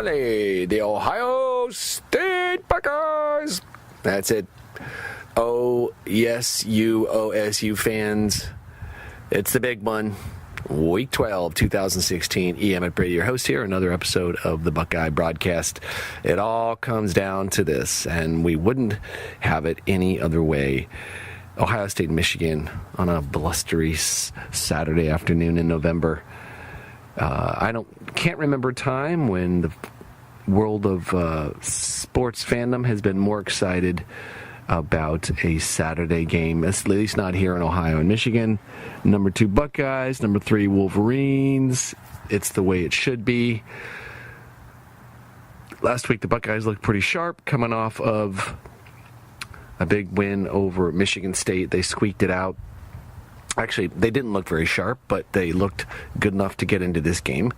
finale, the Ohio State Buckeyes. That's it. Oh, yes, you OSU fans. It's the big one. Week 12, 2016. Emmet, Brady, your host here. Another episode of the Buckeye broadcast. It all comes down to this, and we wouldn't have it any other way. Ohio State and Michigan on a blustery Saturday afternoon in November. I can't remember a time when the world of sports fandom has been more excited about a Saturday game, at least not here in Ohio and Michigan. Number 2 Buckeyes, number 3 Wolverines. It's the way it should be. Last week the Buckeyes looked pretty sharp, coming off of a big win over Michigan State. They squeaked it out. Actually, they didn't look very sharp, but they looked good enough to get into this game.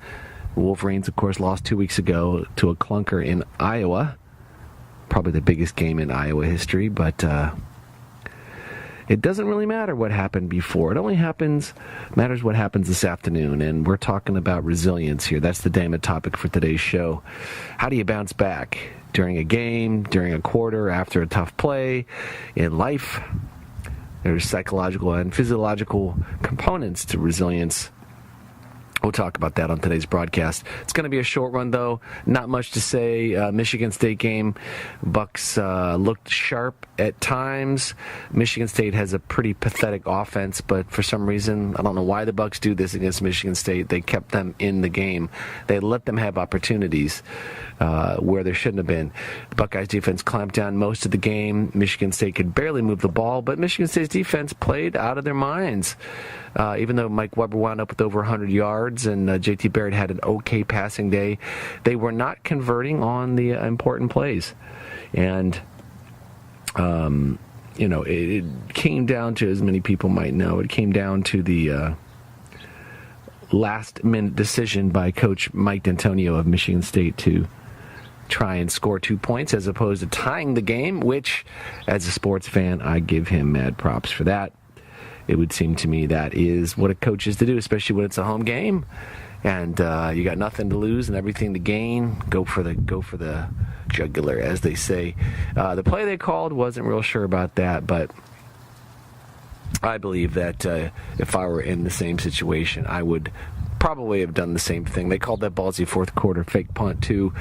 The Wolverines, of course, lost 2 weeks ago to a clunker in Iowa. Probably the biggest game in Iowa history, but it doesn't really matter what happened before. It only matters what happens this afternoon, and we're talking about resilience here. That's the DAYMA topic for today's show. How do you bounce back during a game, during a quarter, after a tough play in life? There's psychological and physiological components to resilience. We'll talk about that on today's broadcast. It's going to be a short one, though. Not much to say. Michigan State game. Bucks looked sharp at times. Michigan State has a pretty pathetic offense, but for some reason, I don't know why the Bucks do this against Michigan State. They kept them in the game. They let them have opportunities where there shouldn't have been. The Buckeyes defense clamped down most of the game. Michigan State could barely move the ball, but Michigan State's defense played out of their minds. Even though Mike Weber wound up with over 100 yards and JT Barrett had an okay passing day, they were not converting on the important plays. And, it came down to, as many people might know, it came down to the last-minute decision by Coach Mike D'Antonio of Michigan State to try and score 2 points as opposed to tying the game, which, as a sports fan, I give him mad props for that. It would seem to me that is what a coach is to do, especially when it's a home game, and you got nothing to lose and everything to gain. Go for the jugular, as they say. The play they called, wasn't real sure about that, but I believe that if I were in the same situation, I would probably have done the same thing. They called that ballsy fourth quarter fake punt too.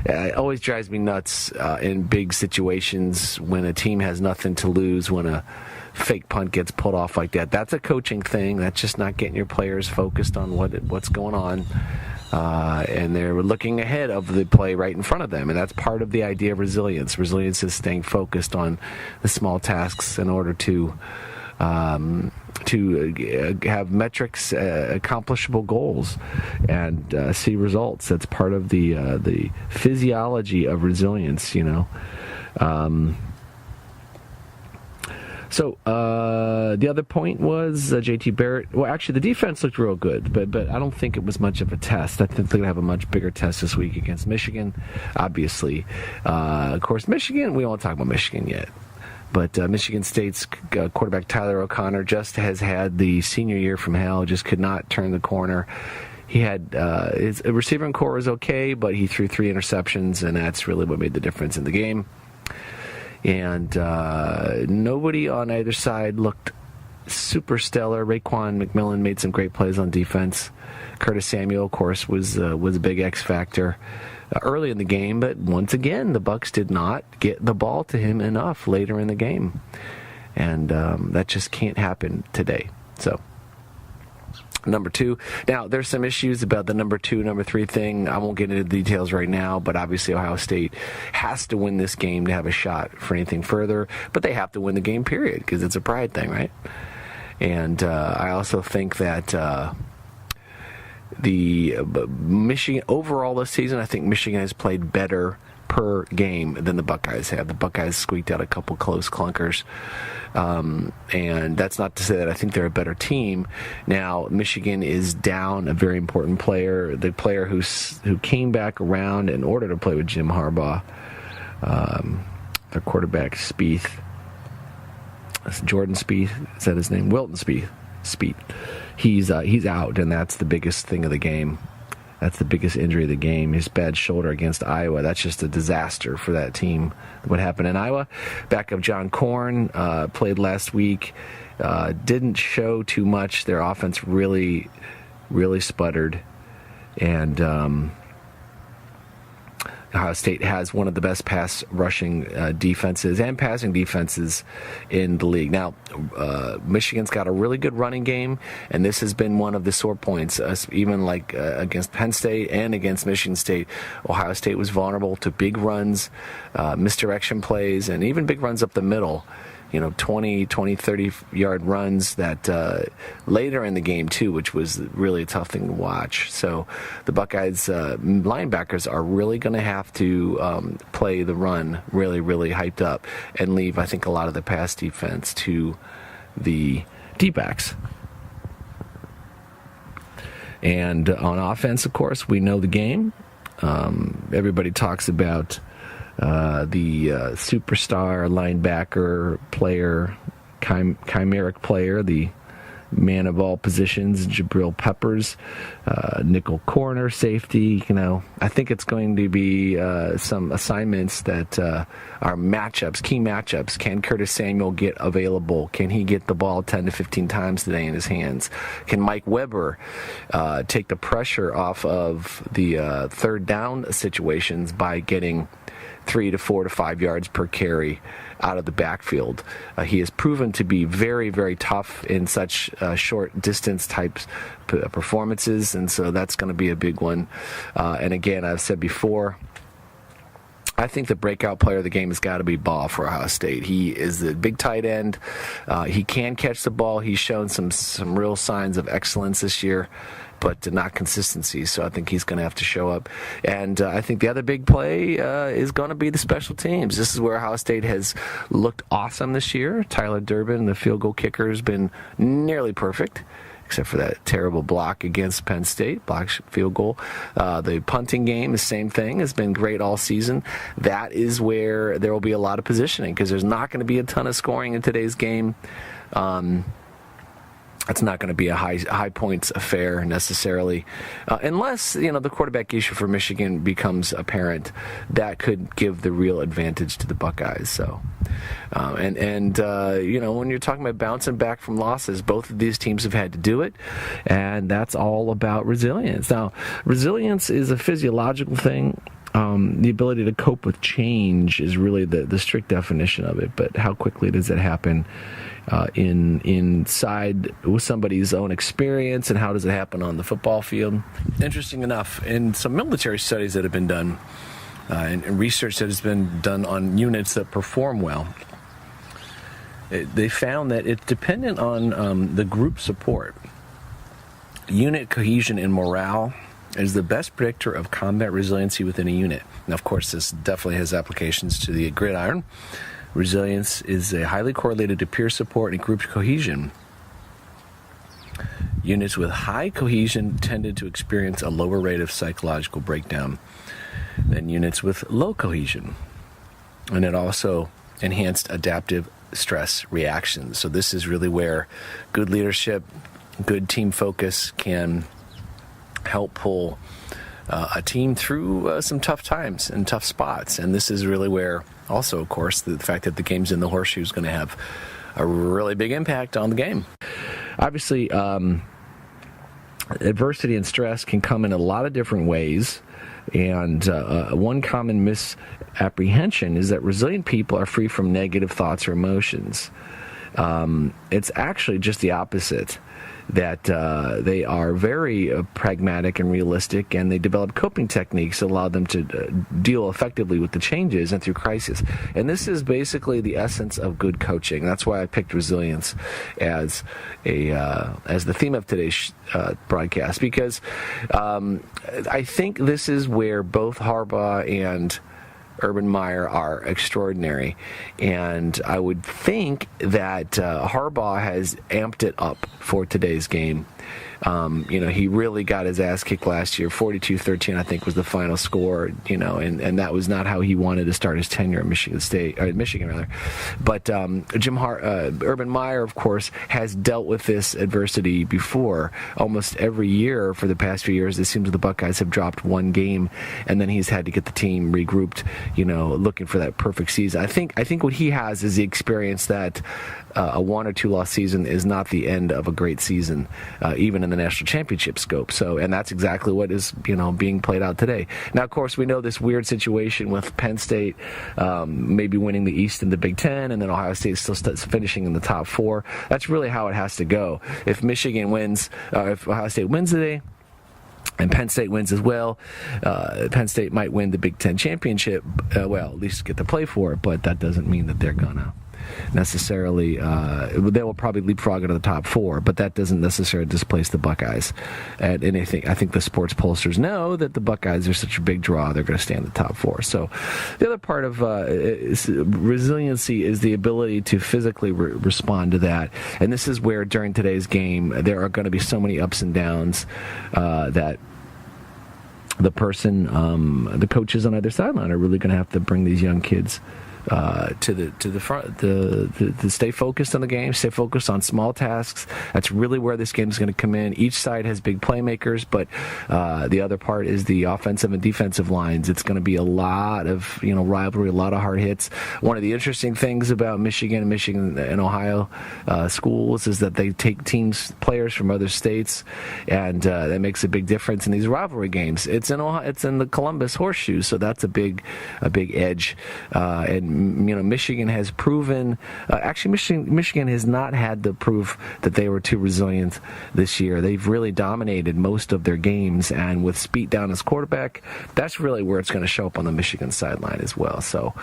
It always drives me nuts in big situations when a team has nothing to lose, when a fake punt gets pulled off like that. That's a coaching thing. That's just not getting your players focused on what's going on. And they're looking ahead of the play right in front of them. And that's part of the idea of resilience. Resilience is staying focused on the small tasks in order to have metrics, accomplishable goals, and see results. That's part of the physiology of resilience, So the other point was JT Barrett. Well, actually, the defense looked real good, but I don't think it was much of a test. I think they're going to have a much bigger test this week against Michigan, obviously. Of course, Michigan, we won't talk about Michigan yet. But Michigan State's quarterback Tyler O'Connor just has had the senior year from hell, just could not turn the corner. He had his receiving core was okay, but he threw 3 interceptions, and that's really what made the difference in the game. And nobody on either side looked super stellar. Raekwon McMillan made some great plays on defense. Curtis Samuel, of course, was a big X factor early in the game, but once again, the Bucks did not get the ball to him enough later in the game, and that just can't happen today. So, number 2. Now, there's some issues about the number 2, number 3 thing. I won't get into the details right now, but obviously Ohio State has to win this game to have a shot for anything further, but they have to win the game, period, because it's a pride thing, right? And I also think that the Michigan overall this season, I think Michigan has played better per game than the Buckeyes have. The Buckeyes squeaked out a couple close clunkers, and that's not to say that I think they're a better team. Now, Michigan is down a very important player, the player who came back around in order to play with Jim Harbaugh, their quarterback Spieth. Jordan Spieth, is that his name? Wilton Spieth. He's out, and that's the biggest thing of the game. That's the biggest injury of the game. His bad shoulder against Iowa. That's just a disaster for that team. What happened in Iowa? Backup John Korn played last week. Didn't show too much. Their offense really sputtered. And Ohio State has one of the best pass rushing defenses and passing defenses in the league. Now, Michigan's got a really good running game, and this has been one of the sore points. Even like against Penn State and against Michigan State, Ohio State was vulnerable to big runs, misdirection plays, and even big runs up the middle. 20, 30-yard runs that later in the game, too, which was really a tough thing to watch. So the Buckeyes linebackers are really going to have to play the run really, really hyped up and leave, I think, a lot of the pass defense to the D-backs. And on offense, of course, we know the game. Everybody talks about the superstar linebacker player, chimeric player, the man of all positions, Jabril Peppers, nickel corner, safety. I think it's going to be some assignments that are key matchups. Can Curtis Samuel get available? Can he get the ball 10 to 15 times today in his hands? Can Mike Weber take the pressure off of the third down situations by getting 3 to 4 to 5 yards per carry out of the backfield? He has proven to be very, very tough in such short distance types performances, and so that's going to be a big one. And again, I've said before, I think the breakout player of the game has got to be Ball for Ohio State. He is the big tight end. He can catch the ball. He's shown some real signs of excellence this year, but not consistency. So I think he's going to have to show up. And I think the other big play is going to be the special teams. This is where Ohio State has looked awesome this year. Tyler Durbin, the field goal kicker, has been nearly perfect, except for that terrible block against Penn State, field goal. The punting game, the same thing, has been great all season. That is where there will be a lot of positioning, because there's not going to be a ton of scoring in today's game. It's not going to be a high points affair necessarily, unless the quarterback issue for Michigan becomes apparent. That could give the real advantage to the Buckeyes. So, when you're talking about bouncing back from losses, both of these teams have had to do it, and that's all about resilience. Now, resilience is a physiological thing. The ability to cope with change is really the strict definition of it. But how quickly does it happen inside with somebody's own experience, and how does it happen on the football field? Interesting enough, in some military studies that have been done, and research that has been done on units that perform well, they found that it's dependent on the group support. Unit cohesion and morale is the best predictor of combat resiliency within a unit. Now, of course, this definitely has applications to the gridiron. Resilience is highly correlated to peer support and group cohesion. Units with high cohesion tended to experience a lower rate of psychological breakdown than units with low cohesion. And it also enhanced adaptive stress reactions. So this is really where good leadership, good team focus can help pull a team through some tough times and tough spots. And this is really where also, of course, the fact that the game's in the horseshoe is going to have a really big impact on the game. Obviously, adversity and stress can come in a lot of different ways. And one common misapprehension is that resilient people are free from negative thoughts or emotions. It's actually just the opposite, that they are very pragmatic and realistic, and they develop coping techniques that allow them to deal effectively with the changes and through crisis. And this is basically the essence of good coaching. That's why I picked resilience as the theme of today's broadcast, because I think this is where both Harbaugh and Urban Meyer are extraordinary. And I would think that Harbaugh has amped it up for today's game. He really got his ass kicked last year. 42-13, I think, was the final score. And that was not how he wanted to start his tenure at Michigan. But Urban Meyer, of course, has dealt with this adversity before. Almost every year for the past few years, it seems the Buckeyes have dropped one game, and then he's had to get the team regrouped. Looking for that perfect season. I think what he has is the experience that a 1 or 2 loss season is not the end of a great season, even in the national championship scope. And that's exactly what is being played out today. Now, of course, we know this weird situation with Penn State maybe winning the East and the Big Ten, and then Ohio State still finishing in the top 4. That's really how it has to go. If Michigan wins, if Ohio State wins today, and Penn State wins as well, Penn State might win the Big Ten championship. Well, at least get to play for it, but that doesn't mean that they're gonna necessarily they will probably leapfrog into the top 4, but that doesn't necessarily displace the Buckeyes at anything. I think the sports pollsters know that the Buckeyes are such a big draw, they're going to stay in the top 4. So the other part of resiliency is the ability to physically respond to that, and this is where during today's game there are going to be so many ups and downs that the coaches on either sideline are really going to have to bring these young kids to the front, to stay focused on the game, stay focused on small tasks. That's really where this game is going to come in. Each side has big playmakers, but the other part is the offensive and defensive lines. It's going to be a lot of rivalry, a lot of hard hits. One of the interesting things about Michigan and Ohio schools is that they take players from other states, and that makes a big difference in these rivalry games. It's in the Columbus Horseshoe, so that's a big edge. And Michigan has proven. Actually, Michigan has not had the proof that they were too resilient this year. They've really dominated most of their games, and with Speed down as quarterback, that's really where it's going to show up on the Michigan sideline as well. So,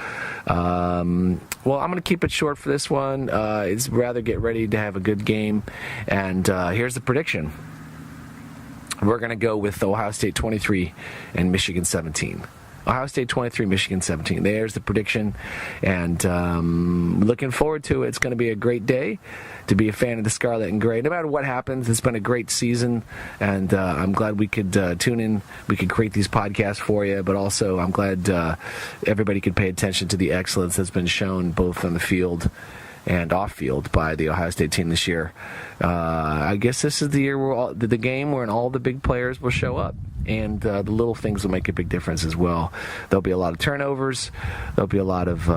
I'm going to keep it short for this one. It's rather get ready to have a good game, and here's the prediction. We're going to go with Ohio State 23 and Michigan 17. Ohio State 23, Michigan 17. There's the prediction, and looking forward to it. It's going to be a great day to be a fan of the Scarlet and Gray. No matter what happens, it's been a great season, and I'm glad we could tune in. We could create these podcasts for you, but also I'm glad everybody could pay attention to the excellence that's been shown both on the field and off-field by the Ohio State team this year. I guess this is the year where the game where all the big players will show up, and the little things will make a big difference as well. There'll be a lot of turnovers. There'll be a lot of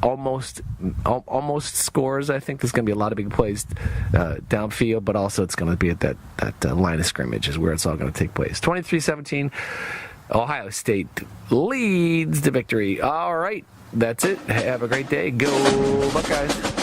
almost scores. I think there's going to be a lot of big plays downfield, but also it's going to be at that line of scrimmage is where it's all going to take place. 23-17, Ohio State leads to victory. All right. That's it. Have a great day. Go Buckeyes.